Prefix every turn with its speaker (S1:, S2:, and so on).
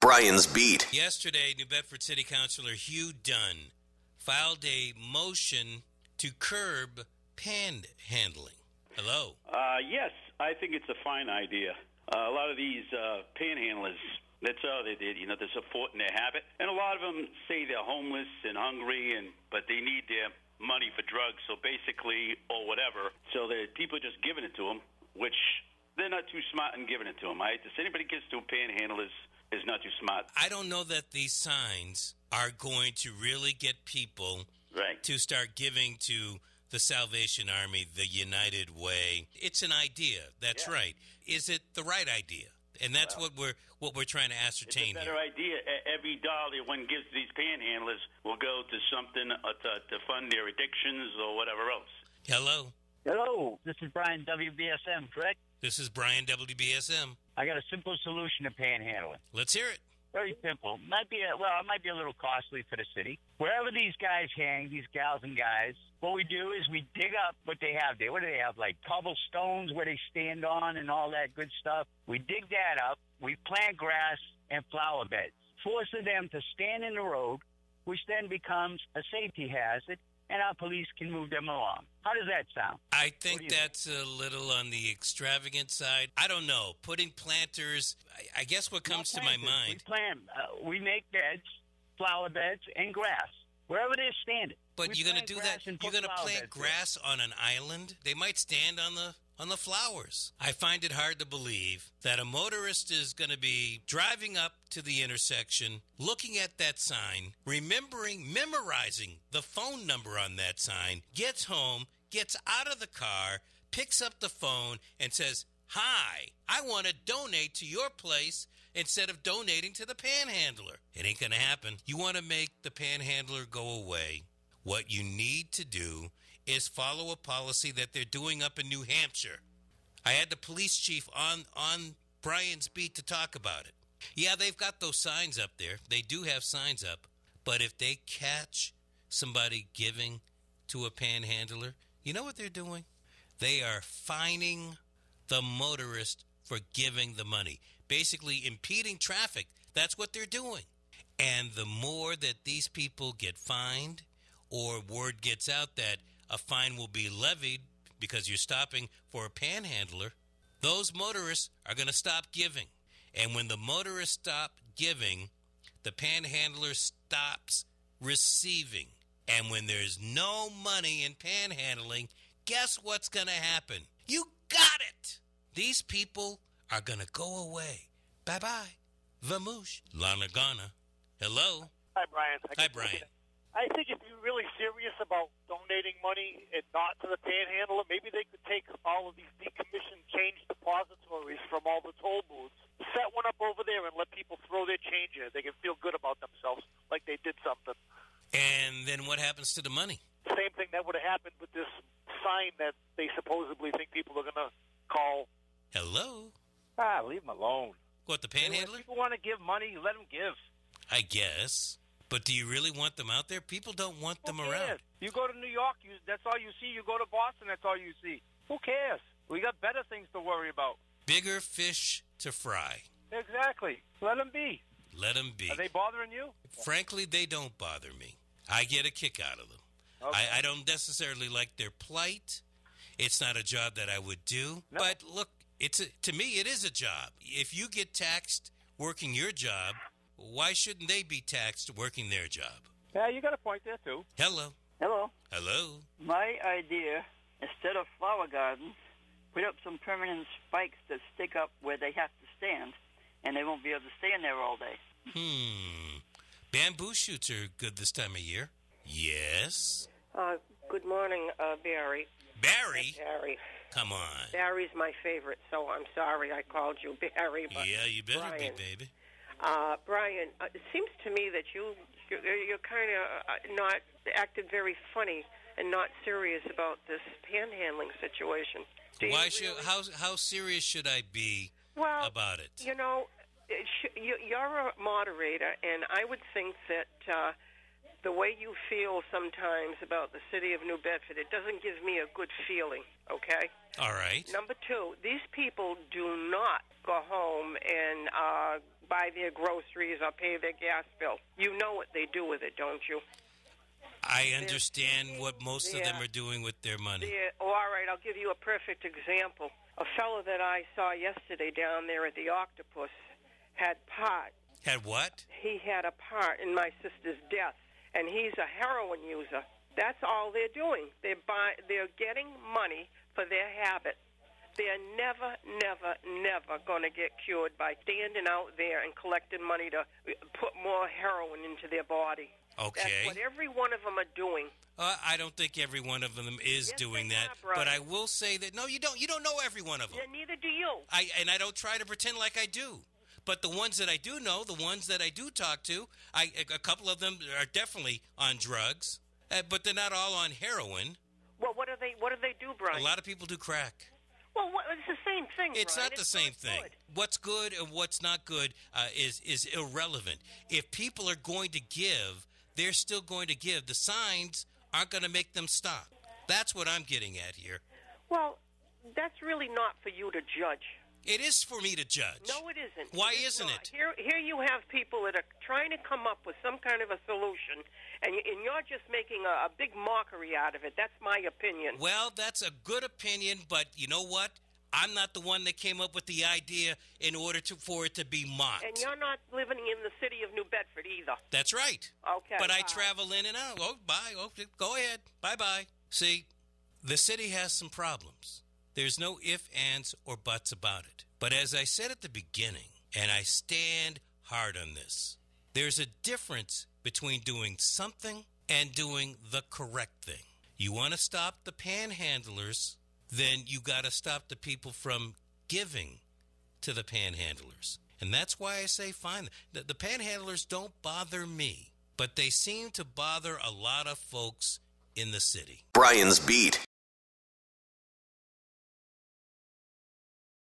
S1: Brian's Beat.
S2: Yesterday, New Bedford City Councilor Hugh Dunn filed a motion to curb panhandling. Hello.
S3: Yes, I think it's a fine idea. A lot of these panhandlers, that's all they did. You know, they're supporting their habit. And a lot of them say they're homeless and hungry, but they need their money for drugs, so basically, or whatever. So the people are just giving it to them, which they're not too smart in giving it to them. If anybody gives to panhandlers, is not too smart.
S2: I don't know that these signs are going to really get people to start giving to the Salvation Army, the United Way. It's an idea. That's right. Is it the right idea? And that's what we're trying to ascertain.
S3: It's a better idea. Every dollar one gives to these panhandlers will go to something to fund their addictions or whatever else.
S2: Hello.
S4: Hello. This is Brian, WBSM, correct?
S2: This is Brian, WBSM.
S4: I got a simple solution to panhandling.
S2: Let's hear it.
S4: Very simple. It might be a little costly for the city. Wherever these guys hang, these gals and guys, what we do is we dig up what they have there. What do they have? Like cobblestones where they stand on and all that good stuff. We dig that up. We plant grass and flower beds. Forcing them to stand in the road, which then becomes a safety hazard, and our police can move them along. How does that sound?
S2: I think that's a little on the extravagant side. I don't know. Putting planters, I guess what comes to my mind.
S4: We make beds, flower beds, and grass, wherever they're standing.
S2: But you're going to do that? You're going to plant grass on an island? They might stand on the flowers. I find it hard to believe that a motorist is going to be driving up to the intersection, looking at that sign, memorizing the phone number on that sign, gets home, gets out of the car, picks up the phone, and says, "Hi, I want to donate to your place instead of donating to the panhandler." It ain't going to happen. You want to make the panhandler go away. What you need to do is follow a policy that they're doing up in New Hampshire. I had the police chief on Brian's Beat to talk about it. Yeah, they've got those signs up there. They do have signs up. But if they catch somebody giving to a panhandler, you know what they're doing? They are fining the motorist for giving the money. Basically impeding traffic. That's what they're doing. And the more that these people get fined, or word gets out that a fine will be levied because you're stopping for a panhandler, those motorists are going to stop giving. And when the motorists stop giving, the panhandler stops receiving. And when there's no money in panhandling, guess what's going to happen? You got it! These people are going to go away. Bye-bye. Vamoosh. Lanagana. Hello.
S5: Hi, Brian.
S2: Hi, Brian.
S5: I think if you're really serious about donating money and not to the panhandler, maybe they could take all of these decommissioned change depositories from all the toll booths, set one up over there, and let people throw their change in. They can feel good about themselves, like they did something.
S2: And then what happens to the money?
S5: Same thing that would have happened with this sign that they supposedly think people are going to call.
S2: Hello?
S6: Leave them alone.
S2: What, the panhandler?
S6: If people want to give money, let them give.
S2: I guess. But do you really want them out there? People don't want them around.
S6: You go to New York, that's all you see. You go to Boston, that's all you see. Who cares? We got better things to worry about.
S2: Bigger fish to fry.
S6: Exactly. Let them be.
S2: Let them be.
S6: Are they bothering you?
S2: Frankly, they don't bother me. I get a kick out of them.
S6: Okay.
S2: I don't necessarily like their plight. It's not a job that I would do.
S6: No.
S2: But look, to me, it is a job. If you get taxed working your job, why shouldn't they be taxed working their job?
S6: Yeah, you got a point there, too.
S2: Hello.
S7: Hello.
S2: Hello.
S7: My idea, instead of flower gardens, put up some permanent spikes that stick up where they have to stand, and they won't be able to stand there all day.
S2: Bamboo shoots are good this time of year. Yes.
S8: Good morning, Barry.
S2: Barry?
S8: Barry.
S2: Come on.
S8: Barry's my favorite, so I'm sorry I called you Barry. But
S2: yeah, you better
S8: Brian.
S2: be, baby.
S8: Brian, it seems to me that you're kind of not acted very funny and not serious about this panhandling situation.
S2: How serious should I be about it?
S8: You know, you're a moderator, and I would think that the way you feel sometimes about the city of New Bedford, it doesn't give me a good feeling, okay?
S2: All right.
S8: Number two, these people do not go home and buy their groceries or pay their gas bill. You know what they do with it, don't you?
S2: I understand what most of them are doing with their money.
S8: All right, I'll give you a perfect example. A fellow that I saw yesterday down there at the Octopus had part.
S2: Had what?
S8: He had a part in my sister's death, and he's a heroin user. That's all they're doing. They're getting money for their habit. They're never, never, never going to get cured by standing out there and collecting money to put more heroin into their body.
S2: Okay.
S8: That's what every one of them are doing.
S2: I don't think every one of them is doing that. But I will say that, no, you don't. You don't know every one of them.
S8: Yeah, neither do you.
S2: I don't try to pretend like I do. But the ones that I do know, the ones that I do talk to, a couple of them are definitely on drugs, but they're not all on heroin.
S8: Well, what do they do, Brian?
S2: A lot of people do crack.
S8: Well, it's the same thing,
S2: It's
S8: Brian.
S2: not the same thing.
S8: Good.
S2: What's good and what's not good is irrelevant. If people are going to give, they're still going to give. The signs aren't going to make them stop. That's what I'm getting at here.
S8: Well, that's really not for you to judge.
S2: It is for me to judge.
S8: No, it isn't.
S2: Why isn't it?
S8: Here you have people that are trying to come up with some kind of a solution, and you're just making a big mockery out of it. That's my opinion.
S2: Well, that's a good opinion, but you know what? I'm not the one that came up with the idea in order for it to be mocked.
S8: And you're not living in the city of New Bedford either.
S2: That's right.
S8: Okay.
S2: But I travel in and out. Oh, bye. Oh, go ahead. Bye-bye. See, the city has some problems. There's no ifs, ands, or buts about it. But as I said at the beginning, and I stand hard on this, there's a difference between doing something and doing the correct thing. You want to stop the panhandlers, then you got to stop the people from giving to the panhandlers. And that's why I say fine. The panhandlers don't bother me, but they seem to bother a lot of folks in the city.
S1: Brian's Beat.